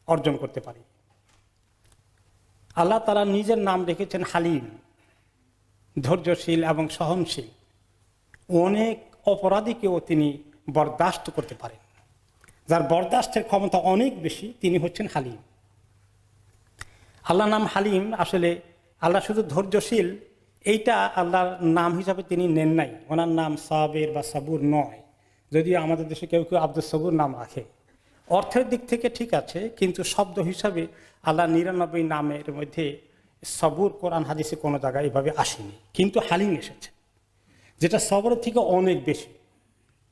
অর্জন করতে পারি। আল্লাহ তাআলা নিজের নাম রেখেছেন হালিম, ধৈর্যশীল এবং সহনশীল। অনেক অপরাধীকেও তিনি বরদাস্ত করতে পারেন। যার বরদাস্তের ক্ষমতা অনেক বেশি, তিনি হচ্ছেন হালিম। আল্লাহর নাম হালিম, আসলে আল্লাহ শুধু ধৈর্যশীল এইটা আল্লাহর নাম হিসাবে তিনি নেন নাই। ওনার নাম সাবের বা সাবুর নয়, যদিও আমাদের দেশে কেউ কেউ আব্দুল সবুর নাম রাখে। অর্থের দিক থেকে ঠিক আছে, কিন্তু শব্দ হিসাবে আল্লাহ 99 নামের মধ্যে সবুর কোরআন হাদিসে কোনো জায়গায় এভাবে আসেনি, কিন্তু হালিম এসেছে, যেটা সবরের থেকে অনেক বেশি।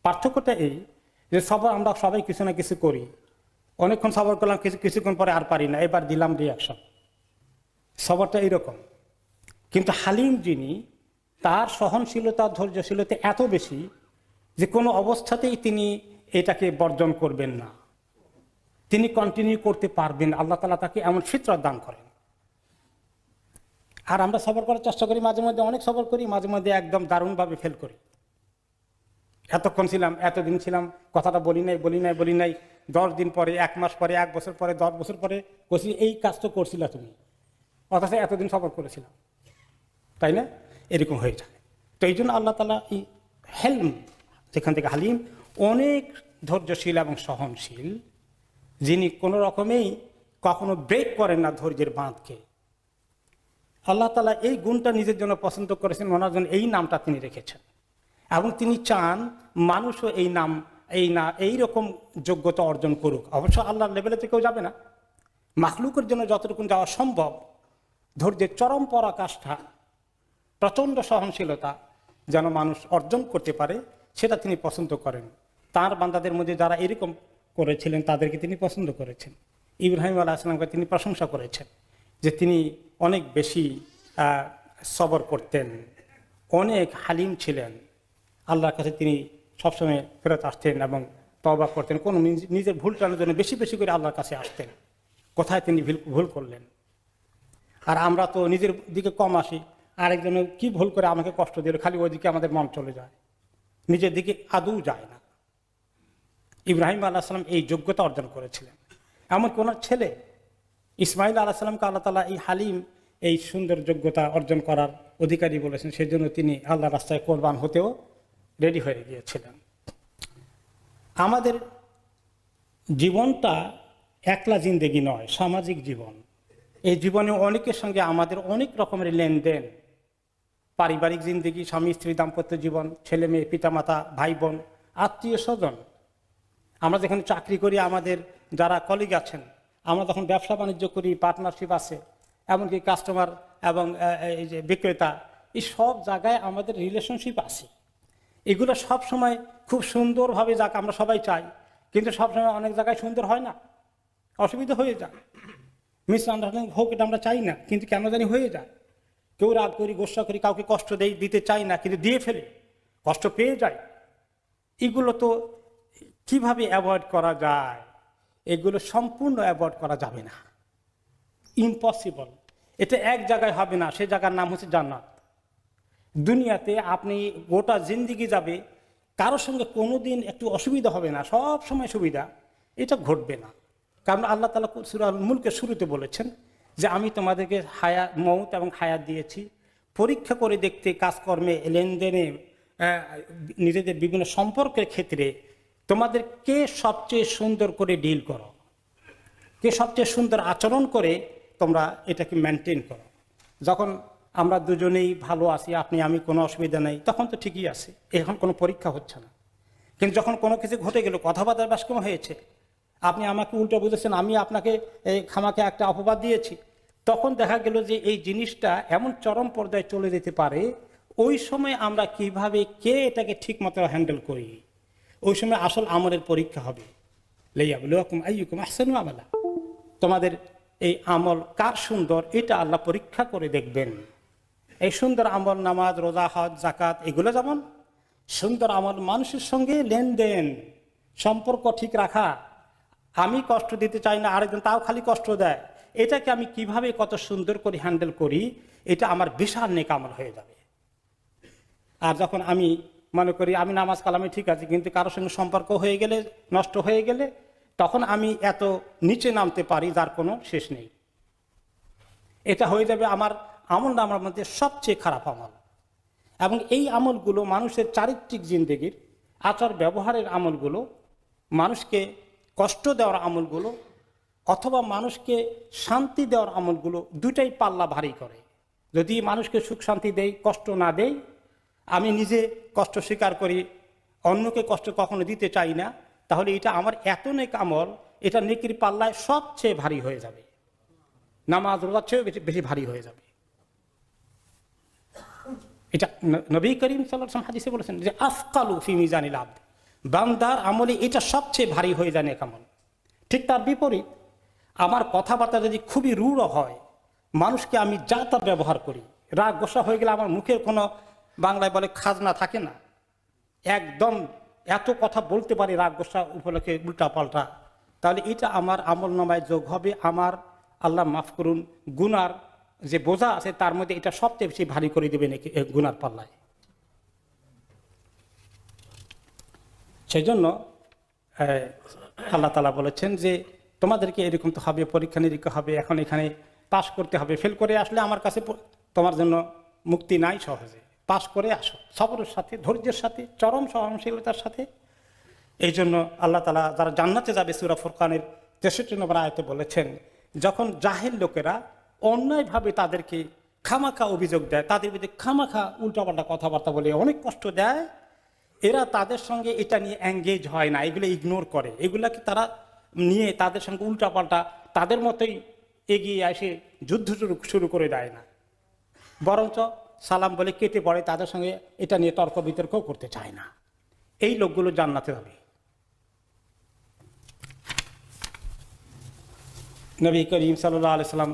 পার্থক্যটা এই যে সবর আমরা সবাই কিছু না কিছু করি, অনেকক্ষণ সবর করলাম, কিছুক্ষণ পরে আর পারি না, এবার দিলাম রিয়াকশন। সবরটা এইরকম। কিন্তু হালিম যিনি, তার সহনশীলতা ধৈর্যশীলতা এত বেশি যে কোনো অবস্থাতেই তিনি এটাকে বর্জন করবেন না, তিনি কন্টিনিউ করতে পারবেন। আল্লাহ তাআলা তাকে এমন ফিতরত দান করেন। আর আমরা সবর করার চেষ্টা করি, মাঝে মধ্যে অনেক সবর করি, মাঝে মধ্যে একদম দারুণভাবে ফেল করি। এতক্ষণ ছিলাম, এতদিন ছিলাম, কথাটা বলি নাই, 10 দিন পরে, 1 মাস পরে, 1 বছর পরে, 10 বছর পরে বলছি এই কাজ তো করছিলা তুমি, অথচ এতদিন সবর করেছিলাম, তাই না? এরকম হয়ে যায়। তো এই জন্য আল্লাহ তাআলা এই হেলম, যেখান থেকে হালিম, অনেক ধৈর্যশীল এবং সহনশীল, যিনি কোনো রকমেই কখনো ব্রেক করেন না ধৈর্যের বাঁধকে। আল্লাহ তাআলা এই গুণটা নিজের জন্য পছন্দ করেছেন, ওনার জন্য এই নামটা তিনি রেখেছেন, এবং তিনি চান মানুষও এই রকম যোগ্যতা অর্জন করুক। অবশ্য আল্লাহর লেভেলে তো কেউ যাবে না, মাখলুকের জন্য যতটুকু যাওয়া সম্ভব, ধৈর্যের চরম পরাকাষ্ঠা, প্রচণ্ড সহনশীলতা যেন মানুষ অর্জন করতে পারে, সেটা তিনি পছন্দ করেন। তার বান্দাদের মধ্যে যারা এরকম করেছিলেন তাদেরকে তিনি পছন্দ করেছেন। ইব্রাহিম আলাইহিস সালামকে তিনি প্রশংসা করেছেন যে তিনি অনেক বেশি সবর করতেন, অনেক হালিম ছিলেন। আল্লাহর কাছে তিনি সবসময় ফেরত আসতেন এবং তওবা করতেন। কোনো নিজের ভুল টানার জন্য বেশি বেশি করে আল্লাহর কাছে আসতেন, কোথায় তিনি ভুল করলেন। আর আমরা তো নিজের দিকে কম আসি, আরেকজনে কি ভুল করে আমাকে কষ্ট দিল, খালি ওইদিকে আমাদের মন চলে যায়, নিজের দিকে আদৌ যায় না। ইব্রাহিম আলাইহিস সালাম এই যোগ্যতা অর্জন করেছিলেন। এমন কোন ছেলে ইসমাইল আলাইহিস সালামকে আল্লাহ তাআলা এই হালিম, এই সুন্দর যোগ্যতা অর্জন করার অধিকারী বলেছেন, সেজন্য তিনি আল্লাহর রাস্তায় কোরবান হতেও রেডি হয়ে গিয়েছিলেন। আমাদের জীবনটা একলা জিন্দেগি নয়, সামাজিক জীবন। এই জীবনে অনেকের সঙ্গে আমাদের অনেক রকমের লেনদেন, পারিবারিক জিন্দেগি, স্বামী স্ত্রী দাম্পত্য জীবন, ছেলে মেয়ে, পিতামাতা, ভাই বোন, আত্মীয় স্বজন। আমরা যেখানে চাকরি করি, আমাদের যারা কলিগ আছেন, আমরা যখন ব্যবসা বাণিজ্য করি, পার্টনারশিপ আছে, এমনকি কাস্টমার এবং এই যে বিক্রেতা, এই সব জায়গায় আমাদের রিলেশনশিপ আছে। এগুলো সব সময় খুব সুন্দরভাবে যাক আমরা সবাই চাই, কিন্তু সবসময় অনেক জায়গায় সুন্দর হয় না, অসুবিধা হয়ে যায়, মিসআন্ডারস্ট্যান্ডিং হোক, এটা আমরা চাই না, কিন্তু কেন জানি হয়ে যায়। কেউ রাগ করি, গোসা করি, কাউকে কষ্ট দিতে চাই না, কিন্তু দিয়ে ফেলে, কষ্ট পেয়ে যায়। এগুলো তো কিভাবে অ্যাভয়েড করা যায়? এগুলো সম্পূর্ণ অ্যাভয়েড করা যাবে না, ইম্পসিবল। এটা এক জায়গায় হবে না, সে জায়গার নাম হচ্ছে জান্নাত। দুনিয়াতে আপনি গোটা জিন্দেগি যাবে, কারোর সঙ্গে কোনোদিন একটু অসুবিধা হবে না, সব সময় সুবিধা, এটা ঘটবে না। কারণ আল্লাহ তাআলা সূরা আল মুলকের শুরুতে বলেছেন যে আমি তোমাদেরকে মউত এবং হায়াত দিয়েছি পরীক্ষা করে দেখতে, কাজকর্মে, লেনদেনে, নিজেদের বিভিন্ন সম্পর্কের ক্ষেত্রে তোমাদের কে সবচেয়ে সুন্দর করে ডিল করো, কে সবচেয়ে সুন্দর আচরণ করে তোমরা এটাকে মেনটেন করো। যখন আমরা দুজনেই ভালো আছি, আপনি আমি, কোনো অসুবিধা নেই, তখন তো ঠিকই আছে, এখন কোনো পরীক্ষা হচ্ছে না। কিন্তু যখন কোনো কিছু ঘটে গেল, কথাবার্তার বাষ্কম হয়েছে, আপনি আমাকে উল্টো বুঝেছেন, আমি আপনাকে খামাকে একটা অপবাদ দিয়েছি, তখন দেখা গেল যে এই জিনিসটা এমন চরম পর্যায়ে চলে যেতে পারে। ওই সময় আমরা কিভাবে কে এটাকে ঠিক মতো হ্যান্ডেল করি, ওই সময় আসল আমলের পরীক্ষা হবে। লিয়াবলুয়াকুম আইয়ুকুম আহসানু আমালা, তোমাদের এই আমল কার সুন্দর, এটা আল্লাহ পরীক্ষা করে দেখবেন। এই সুন্দর আমল, নামাজ, রোজা, হজ, যাকাত, এগুলো যেমন সুন্দর আমল, মানুষের সঙ্গে লেনদেন, সম্পর্ক ঠিক রাখা, আমি কষ্ট দিতে চাই না, আরেকজন তাও খালি কষ্ট দেয়, এটাকে আমি কিভাবে কত সুন্দর করে হ্যান্ডেল করি, এটা আমার বিশাল নেক আমল হয়ে যাবে। আর যখন আমি মনে করি আমি নামাজ কালামে ঠিক আছে, কিন্তু কারোর সঙ্গে সম্পর্ক হয়ে গেলে, নষ্ট হয়ে গেলে, তখন আমি এত নিচে নামতে পারি যার কোনো শেষ নেই। এটা হয়ে যাবে আমার আমল নামার মধ্যে সবচেয়ে খারাপ আমল। এবং এই আমলগুলো মানুষের চারিত্রিক জিন্দেগির আচার ব্যবহারের আমলগুলো, মানুষকে কষ্ট দেওয়ার আমলগুলো অথবা মানুষকে শান্তি দেওয়ার আমলগুলো, দুটাই পাল্লা ভারী করে। যদি মানুষকে সুখ শান্তি দেই, কষ্ট না দেই, আমি নিজে কষ্ট স্বীকার করি, অন্যকে কষ্ট কখনো দিতে চাই না, তাহলে এটা আমার এত নেক আমল, এটা নেকির পাল্লায় সবচেয়ে ভারী হয়ে যাবে, নামাজ রোজার চেয়েও বেশি ভারী হয়ে যাবে। এটা নবী করিম সাল্লাল্লাহু আলাইহি ওয়াসাল্লাম হাদিসে বলেছেন যে আফকালু ফি মিজানিল আবদ, বান্দার আমলে এটা সবচেয়ে ভারী হয়ে যায় নেক আমল। ঠিক তার বিপরীত, আমার কথাবার্তা যদি খুবই রূঢ় হয়, মানুষকে আমি যা তা ব্যবহার করি, রাগ গোসা হয়ে গেলে আমার মুখের কোনো, বাংলায় বলে খাজনা থাকে না, একদম এত কথা বলতে পারি রাগ গোসা উপলক্ষে উল্টা পাল্টা, তাহলে এটা আমার আমল নামায় যোগ হবে। আমার আল্লাহ মাফ করুন গুনার যে বোঝা আছে তার মধ্যে এটা সবচেয়ে বেশি ভারী করে দেবে নাকি গুনার পাল্লায়। সেই জন্য আল্লাহ তাআলা বলেছেন যে তোমাদেরকে এরকম তো হবে, পরীক্ষা নিরীক্ষা হবে, এখন এখানে পাশ করতে হবে। ফেল করে আসলে আমার কাছে তোমার জন্য মুক্তি নাই সহজে। পাশ করে আসো সবরের সাথে, ধৈর্যের সাথে, চরম সহনশীলতার সাথে। এই জন্য আল্লাহ তাআলা যারা জান্নাতে যাবে সূরা ফুরকানের 63 নম্বর আয়াতে বলেছেন, যখন জাহেল লোকেরা অন্যায়ভাবে তাদেরকে খামাখা অভিযোগ দেয়, তাদের বিরুদ্ধে খামাখা উল্টাপাল্টা কথাবার্তা বলে অনেক কষ্ট দেয়, এরা তাদের সঙ্গে এটা নিয়ে এঙ্গেজ হয় না, এগুলো ইগনোর করে, এগুলাকে তারা নিয়ে তাদের সঙ্গে উল্টাপাল্টা তাদের মতোই এগিয়ে এসে যুদ্ধ শুরু করে দেয় না, বরঞ্চ সালাম বলে কেটে পড়ে, তাদের সঙ্গে এটা নিয়ে তর্ক বিতর্ক করতে চায় না। এই লোকগুলো জান্নাতে যাবে। নবী করিম সাল্লাল্লাহু আলাইহি সাল্লাম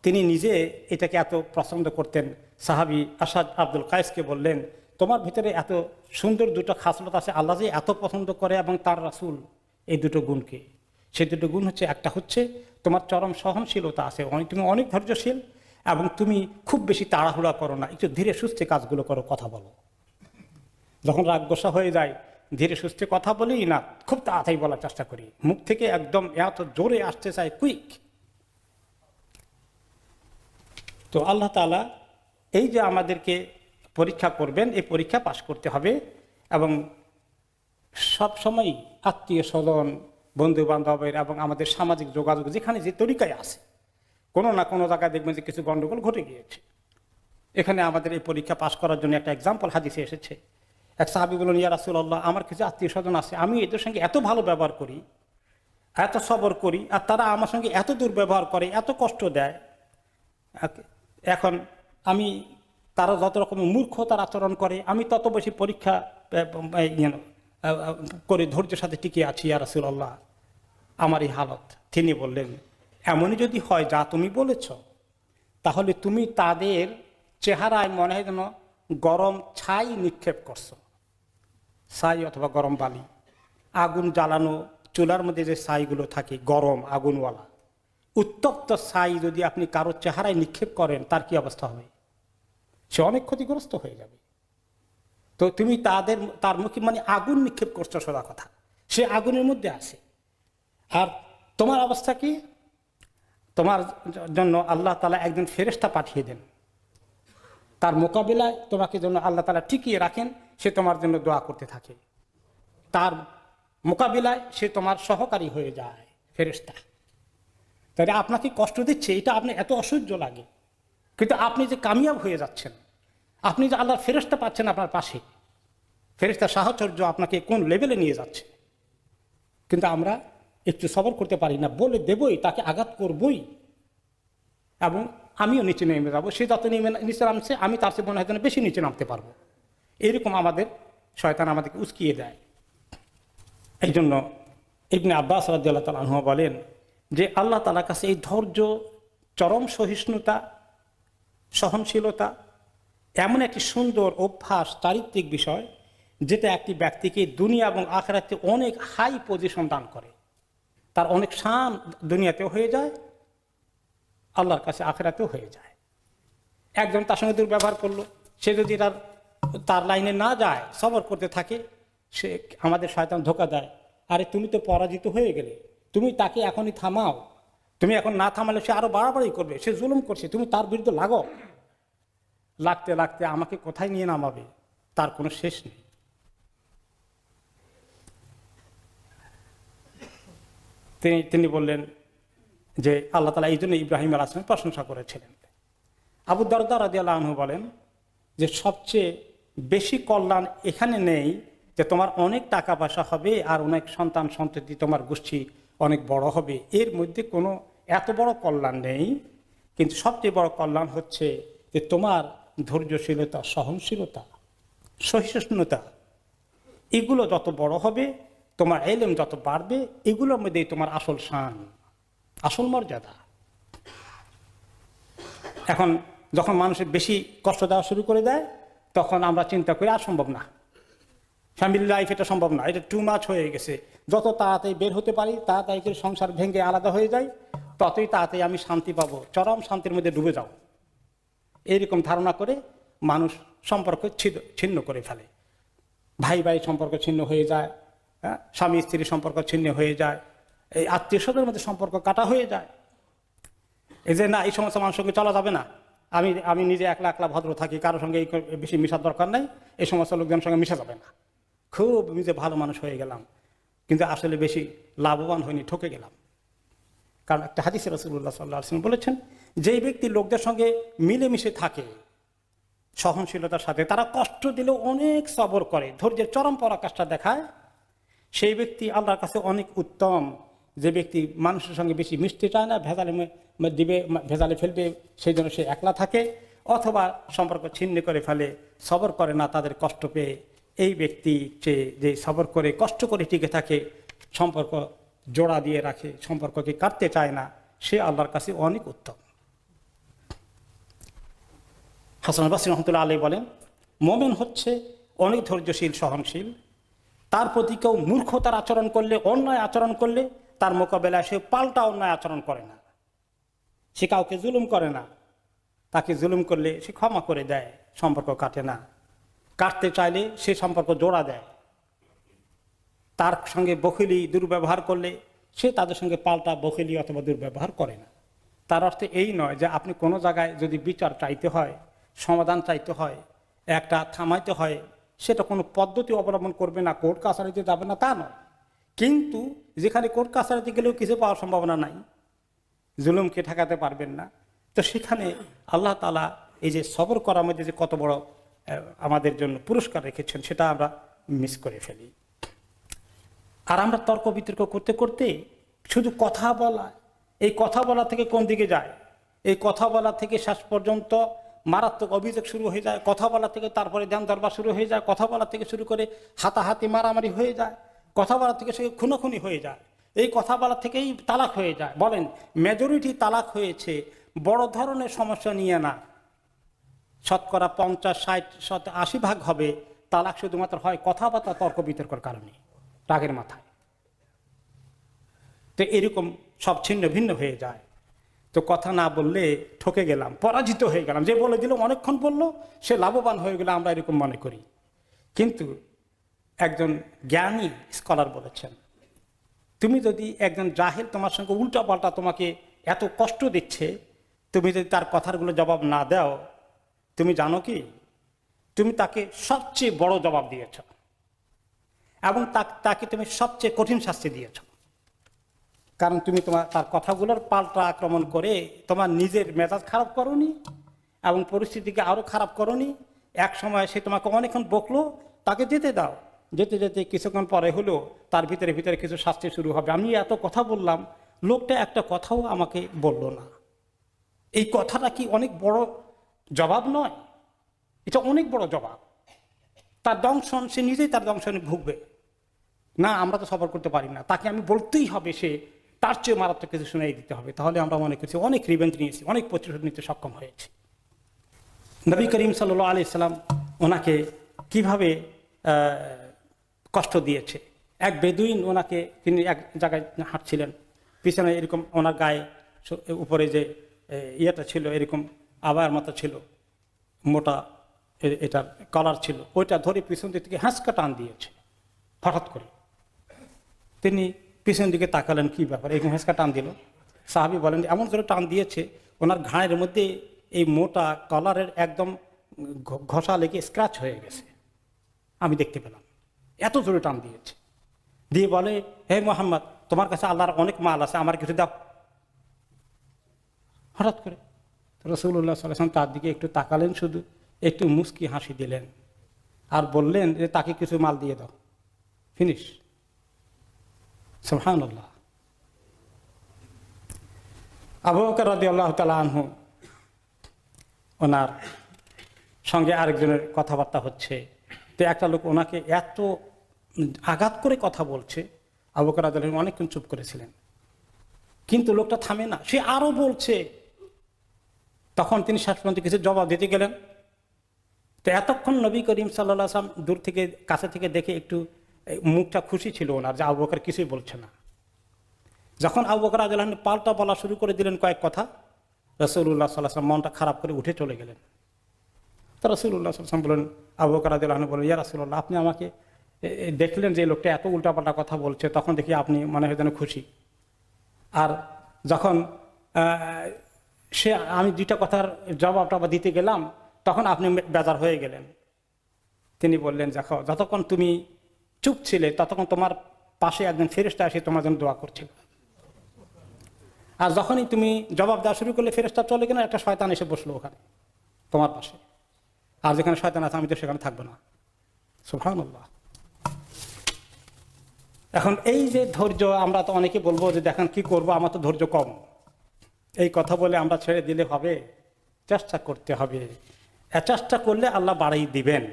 তিনি নিজে এটাকে এত পছন্দ করতেন। সাহাবী আসাদ আব্দুল কায়েসকে বললেন, তোমার ভিতরে এত সুন্দর দুটো খাসলত আছে, আল্লাহ যে এত পছন্দ করে এবং তার রাসূল এই দুটো গুণকে, সেই দুটো গুণ হচ্ছে, একটা হচ্ছে তোমার চরম সহনশীলতা আছে, তুমি অনেক ধৈর্যশীল এবং তুমি খুব বেশি তাড়াহুড়া করো না, একটু ধীরে সুস্থে কাজগুলো করো, কথা বলো। যখন রাগ গোসা হয়ে যায় ধীরে সুস্থে কথা বলি না, খুব তাড়াতাড়ি বলার চেষ্টা করি, মুখ থেকে একদম এত জোরে আসতে চাই, কুইক। তো আল্লাহ তাআলা এই যে আমাদেরকে পরীক্ষা করবেন, এই পরীক্ষা পাশ করতে হবে। এবং সব সময় আত্মীয় স্বজন, বন্ধু বান্ধবের এবং আমাদের সামাজিক যোগাযোগ যেখানে যে তরিকায় আছে, কোনো না কোনো জায়গায় দেখবেন যে কিছু গন্ডগোল ঘটে গিয়েছে। এখানে আমাদের এই পরীক্ষা পাশ করার জন্য একটা এক্সাম্পল হাদিসে এসেছে। এক সাহাবী বললেন, ইয়া রাসূলুল্লাহ, আমার কিছু আত্মীয় স্বজন আছে, আমি এদের সঙ্গে এত ভালো ব্যবহার করি, এত সবর করি, আর তারা আমার সঙ্গে এত দুর্ব্যবহার করে, এত কষ্ট দেয়। এখন আমি, তারা যত রকমের মূর্খতার আচরণ করে, আমি তত বেশি পরীক্ষা করে ধৈর্যের সাথে টিকে আছি, ইয়া রাসূলুল্লাহ, আমার এই হালত। তিনি বললেন, এমনই যদি হয় যা তুমি বলেছ, তাহলে তুমি তাদের চেহারায় মনে হয় যেন গরম ছাই নিক্ষেপ করছো, ছাই অথবা গরম বালি। আগুন জ্বালানো চুলার মধ্যে যে ছাইগুলো থাকে গরম আগুনওয়ালা, উত্তপ্ত ছাই যদি আপনি কারো চেহারায় নিক্ষেপ করেন, তার কি অবস্থা হবে? সে অনেক ক্ষতিগ্রস্ত হয়ে যাবে। তো তুমি তার মুখে মানে আগুন নিক্ষেপ করছো, সোজা কথা, সে আগুনের মধ্যে আছে। আর তোমার অবস্থা কি? তোমার জন্য আল্লাহ তাআলা একজন ফেরেশতা পাঠিয়ে দেন, তার মোকাবিলায় তোমাকে জন্য আল্লাহ তাআলা টিকিয়ে রাখেন, সে তোমার জন্য দোয়া করতে থাকে, তার মোকাবিলায় সে তোমার সহকারী হয়ে যায় ফেরেশতা। তাহলে আপনাকে কষ্ট দিচ্ছে, এটা আপনার এত অসহ্য লাগে, কিন্তু আপনি যে কামিয়াব হয়ে যাচ্ছেন, আপনি যে আল্লাহর ফেরেশতা পাচ্ছেন আপনার পাশে, ফেরেশতার সাহচর্য আপনাকে কোন লেভেলে নিয়ে যাচ্ছে। কিন্তু আমরা একটু সবর করতে পারি না, বলে দেবই, তাকে আঘাত করবই, এবং আমিও নিচে নেমে যাবো, সে যত নিচে নামছে আমি তার চেয়ে মনে হয় বেশি নিচে নামতে পারবো। এরকম আমাদের শয়তান আমাদেরকে উস্কিয়ে দেয়। এই জন্য ইবনে আব্বাস রাদিয়াল্লাহু তাআলা আনহু বলেন যে আল্লাহ তাআলার কাছে এই ধৈর্য, চরম সহিষ্ণুতা, সহনশীলতা এমন একটি সুন্দর অভ্যাস, চারিত্রিক বিষয়, যেটা একটি ব্যক্তিকে দুনিয়া এবং আখিরাতে অনেক হাই পজিশন দান করে। তার অনেক শান দুনিয়াতেও হয়ে যায়, আল্লাহর কাছে আখিরাতেও হয়ে যায়। একজন তার সঙ্গে দুর্ব্যবহার করলো, সে যদি তার লাইনে না যায়, সবর করতে থাকে, সে আমাদের শয়তান ধোঁকা দেয়, আরে তুমি তো পরাজিত হয়ে গেলে, তুমি তাকে এখনই থামাও, তুমি এখন না থামালে সে আরো বাড়াবাড়ি করবে, সে জুলুম করছে, তুমি তার বিরুদ্ধে লাগো। লাগতে লাগতে আমাকে কোথায় নিয়ে নামাবে তার কোনো শেষ নেই। তিনি বললেন যে আল্লাহ তাআলা এই জন্য ইব্রাহিম আলাইহিস সালামের প্রশংসা করেছিলেন। আবু দারদা রাদিয়াল্লাহু আনহু বলেন যে সবচেয়ে বেশি কল্যাণ এখানে নেই যে তোমার অনেক টাকা পয়সা হবে আর অনেক সন্তান সন্ততি, তোমার গোষ্ঠী অনেক বড় হবে, এর মধ্যে কোনো এত বড় কল্যাণ নেই। কিন্তু সবচেয়ে বড় কল্যাণ হচ্ছে যে তোমার ধৈর্যশীলতা, সহনশীলতা, সহিষ্ণুতা, এগুলো যত বড় হবে, তোমার ইলম যত বাড়বে, এগুলোর মধ্যেই তোমার আসল শান, আসল মর্যাদা। এখন যখন মানুষের বেশি কষ্ট দেওয়া শুরু করে দেয়, তখন আমরা চিন্তা করি আর সম্ভব না, ফ্যামিলি লাইফ এটা সম্ভব না, এটা টু মাচ হয়ে গেছে। যত তাড়াতাড়ি বের হতে পারি, তাড়াতাড়ি করে সংসার ভেঙে আলাদা হয়ে যায়, ততই তাড়াতাড়ি আমি শান্তি পাবো, চরম শান্তির মধ্যে ডুবে যাও। এইরকম ধারণা করে মানুষ সম্পর্ক ছিন্ন করে ফেলে। ভাই ভাই সম্পর্ক ছিন্ন হয়ে যায়, স্বামী স্ত্রীর সম্পর্ক ছিন্ন হয়ে যায়, এই আত্মীয় স্বজনের মধ্যে সম্পর্ক কাটা হয়ে যায়। এই যে না, এই সমস্ত মানুষের সঙ্গে চলা যাবে না, আমি নিজে একলা একলা ভদ্র থাকি, কারোর সঙ্গে এই বেশি মিশার দরকার নাই, এই সমস্ত লোকজনের সঙ্গে মিশা যাবে না। খুব নিজে ভালো মানুষ হয়ে গেলাম, কিন্তু আসলে বেশি লাভবান হয়নি, ঠকে গেলাম। কারণ একটা হাদিসে রাসূলুল্লাহ সাল্লাল্লাহু আলাইহি ওয়াসাল্লাম বলেছেন, যেই ব্যক্তি লোকদের সঙ্গে মিলেমিশে থাকে সহনশীলতার সাথে, তারা কষ্ট দিলেও অনেক সবর করে, ধৈর্যের চরম পরাকাষ্ঠা দেখায়, সেই ব্যক্তি আল্লাহর কাছে অনেক উত্তম। যে ব্যক্তি মানুষের সঙ্গে বেশি মিশতে চায় না, ভেজালে ফেলবে, সেই জন্য সে একলা থাকে, অথবা সম্পর্ক ছিন্ন করে ফেলে, সবর করে না তাদের কষ্ট পেয়ে, এই ব্যক্তি যে সবর করে কষ্ট করে টিকে থাকে, সম্পর্ক জোড়া দিয়ে রাখে, সম্পর্ককে কাটতে চায় না, সে আল্লাহর কাছে অনেক উত্তম। হাসান বসরি রাহমাতুল্লাহ আলাইহি বলেন, মুমিন হচ্ছে অনেক ধৈর্যশীল, সহনশীল। তার প্রতি কেউ মূর্খতার আচরণ করলে, অন্যায় আচরণ করলে, তার মোকাবেলায় সে পাল্টা অন্যায় আচরণ করে না, সে কাউকে জুলুম করে না। তাকে জুলুম করলে সে ক্ষমা করে দেয়, সম্পর্ক কাটে না। কাটতে চাইলে সে সম্পর্ক জোড়া দেয়। তার সঙ্গে বখিলি, দুর্ব্যবহার করলে সে তাদের সঙ্গে পাল্টা বখিলি অথবা দুর্ব্যবহার করে না। তার অর্থ এই নয় যে আপনি কোনো জায়গায় যদি বিচার চাইতে হয়, সমাধান চাইতে হয়, একটা থামাইতে হয়, সেটা কোনো পদ্ধতি অবলম্বন করবে না, কোর্ট কাছারিতে যাবে না, তা নয়। কিন্তু যেখানে কোর্ট কাছারিতে গেলেও কিছু পাওয়ার সম্ভাবনা নাই, জুলুমকে ঠেকাতে পারবেন না, তো সেখানে আল্লাহ তাআলা এই যে সবর করার মধ্যে যে কত বড় আমাদের জন্য পুরস্কার রেখেছেন, সেটা আমরা মিস করে ফেলি। আর আমরা তর্ক বিতর্ক করতে করতে শুধু কথা বলা, এই কথা বলা থেকে কোন দিকে যায়, এই কথা বলা থেকে শেষ পর্যন্ত মারাত্মক অভিযোগ শুরু হয়ে যায়, কথা বলা থেকে তারপরে ধ্যান দরবার শুরু হয়ে যায়, কথা বলা থেকে শুরু করে হাতাহাতি মারামারি হয়ে যায়, কথা বলা থেকে সে খুনোখুনি হয়ে যায়, এই কথা বলা থেকেই তালাক হয়ে যায়। বলেন মেজরিটি তালাক হয়েছে বড় ধরনের সমস্যা নিয়ে না, শতকরা 50, 60, 80% হবে তালাক শুধুমাত্র হয় কথাবার্তা, তর্ক বিতর্কের কারণে, রাগের মাথায়। তো এরকম সব ছিন্ন ভিন্ন হয়ে যায়। তো কথা না বললে ঠকে গেলাম, পরাজিত হয়ে গেলাম, যে বলে দিল অনেকক্ষণ বললো সে লাভবান হয়ে গেল, আমরা এরকম মনে করি। কিন্তু একজন জ্ঞানী স্কলার বলেছেন, তুমি যদি একজন জাহেল তোমার সঙ্গে উল্টা পাল্টা তোমাকে এত কষ্ট দিচ্ছে, তুমি যদি তার কথাগুলো জবাব না দাও, তুমি জানো কি, তুমি তাকে সবচেয়ে বড় জবাব দিয়েছ এবং তাকে তুমি সবচেয়ে কঠিন শাস্তি দিয়েছ। কারণ তুমি তার কথাগুলোর পাল্টা আক্রমণ করে তোমার নিজের মেজাজ খারাপ করনি এবং পরিস্থিতিকে আরো খারাপ করনি। এক সময় সে তোমাকে অনেকক্ষণ বকলো, তাকে যেতে দাও, যেতে যেতে কিছুক্ষণ পরে হলো তার ভিতরে ভিতরে কিছু শাস্তি শুরু হবে। আমি এত কথা বললাম, লোকটা একটা কথাও আমাকে বলল না। এই কথাটা কি অনেক বড় জবাব নয়? এটা অনেক বড় জবাব। তার দংশন, সে নিজেই তার দংশনে ভুগবে না। আমরা তো সবর করতে পারি না, তাকে আমি বলতেই হবে, সে তার চেয়ে মারাত্মক কিছু শুনিয়ে দিতে হবে। তাহলে আমরা মনে করছি অনেক রিভেঞ্জ নিয়েছি, অনেক প্রতিশোধ নিতে সক্ষম হয়েছি। নবী করিম সাল্লাল্লাহু আলাইহি সাল্লাম ওনাকে কিভাবে কষ্ট দিয়েছে। এক বেদুইন ওনাকে, তিনি এক জায়গায় হাঁটছিলেন, পিছনে এরকম ওনার গায়ে উপরে যে ইয়েটা ছিল এরকম আবায়ের মতো ছিল, মোটা এটার কলার ছিল, ওইটা ধরে পিছন দিক থেকে হ্যাঁচকা টান দিয়েছে হঠাৎ করে। তিনি পিছন দিকে তাকালেন, কি ব্যাপার, এরকম হেঁচকা টান দিল। সাহাবী বলেন এমন জোরে টান দিয়েছে ওনার ঘাড়ের মধ্যে এই মোটা কলারের একদম ঘষা লেগে স্ক্র্যাচ হয়ে গেছে, আমি দেখতে পেলাম, এত জোরে টান দিয়েছে। দিয়ে বলে, হে মোহাম্মদ, তোমার কাছে আল্লাহর অনেক মাল আছে, আমার কিছু দাও। হঠাৎ করে রাসূলুল্লাহ সাল্লাল্লাহু আলাইহি ওয়াসাল্লাম তার দিকে একটু তাকালেন, শুধু একটু মুস্কি হাসি দিলেন আর বললেন যে তাকে কিছু মাল দিয়ে দাও, ফিনিশ। সুবহানাল্লাহ। আবু বকর রাদিয়াল্লাহু তাআলা আনহু, ওনার সঙ্গে আরেকজনের কথাবার্তা হচ্ছে, তো একটা লোক ওনাকে এত আঘাত করে কথা বলছে, আবু বকর রাদিয়াল্লাহু আনহু অনেকক্ষণ চুপ করেছিলেন, কিন্তু লোকটা থামে না, সে আরো বলছে। তখন তিনি শেষ পর্যন্ত কিছু জবাব দিতে গেলেন। তো এতক্ষণ নবী করিম সাল্লাল্লাহু আলাইহি ওয়াসাল্লাম দূর থেকে কাছে থেকে দেখে একটু মুখটা খুশি ছিল ওনার যে আবু বকর কিছুই বলছে না। যখন আবু বকর রাদিয়াল্লাহু আনহু পাল্টা বলা শুরু করে দিলেন কয়েক কথা, রাসূলুল্লাহ সাল্লাল্লাহু আলাইহি ওয়াসাল্লাম মনটা খারাপ করে উঠে চলে গেলেন। তো রাসূলুল্লাহ সাল্লাল্লাহু আলাইহি ওয়াসাল্লাম বলেন, আবু বকর রাদিয়াল্লাহু আনহু বলেন, ইয়া রাসূলুল্লাহ, আপনি আমাকে দেখলেন যে লোকটা এত উল্টাপাল্টা কথা বলছে, তখন দেখি আপনি মনে হয় যেন খুশি। আর যখন সে আমি দুইটা কথার জবাবটা দিতে গেলাম, তখন আপনি বেজার হয়ে গেলেন। তিনি বললেন, দেখো, যতক্ষণ তুমি চুপ ছিলে ততক্ষণ তোমার পাশে একজন ফেরেশতা এসে তোমার জন্য দোয়া করছিল, আর যখনই তুমি জবাব দেওয়া শুরু করলে ফেরেশতা চলে গেলে একটা শয়তান এসে বসলো ওখানে তোমার পাশে, আর যেখানে শয়তান আছে আমি তো সেখানে থাকবো না। সুবহানাল্লাহ। এখন এই যে ধৈর্য, আমরা তো অনেকে বলবো যে দেখেন কি করব, আমার তো ধৈর্য কম, এই কথা বলে আমরা ছেড়ে দিলে হবে? চেষ্টা করতে হবে, চেষ্টা করলে আল্লাহ বাড়াই দিবেন।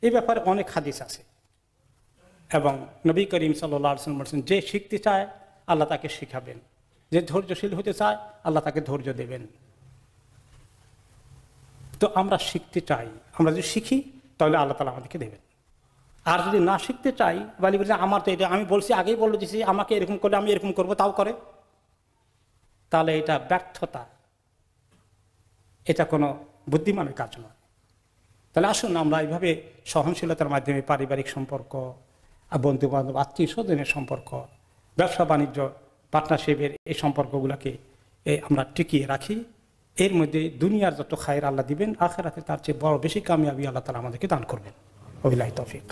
এই ব্যাপারে অনেক হাদিস আছে, এবং নবী করিম সাল্লাল্লাহু আলাইহি ওয়াসাল্লাম বলেছেন, যে শিখতে চায় আল্লাহ তাকে শিখাবেন, যে ধৈর্যশীল হতে চায় আল্লাহ তাকে ধৈর্য দেবেন। তো আমরা শিখতে চাই, আমরা যদি শিখি তাহলে আল্লাহ তাআলা আমাদেরকে দেবেন। আর যদি না শিখতে চাই, বলি বলছে আমার তো এটা, আমি বলছি, আগেই বলে দিচ্ছি আমাকে এরকম করলে আমি এরকম করবো, তাও করে, তাহলে এটা ব্যর্থতা, এটা কোনো বুদ্ধিমানের কাজ নয়। তাহলে আসুন আমরা এইভাবে সহনশীলতার মাধ্যমে পারিবারিক সম্পর্ক, বন্ধু বান্ধব, আত্মীয় স্বজনের সম্পর্ক, ব্যবসা বাণিজ্য, পার্টনারশিপের এই সম্পর্কগুলোকে আমরা টিকিয়ে রাখি। এর মধ্যে দুনিয়ার যত খায়ের আল্লাহ দিবেন, আখিরাতে তার চেয়ে বড় বেশি কামিয়াবি আল্লাহ তাআলা আমাদেরকে দান করবেন। ওয়াবিল্লাহি তৌফিক।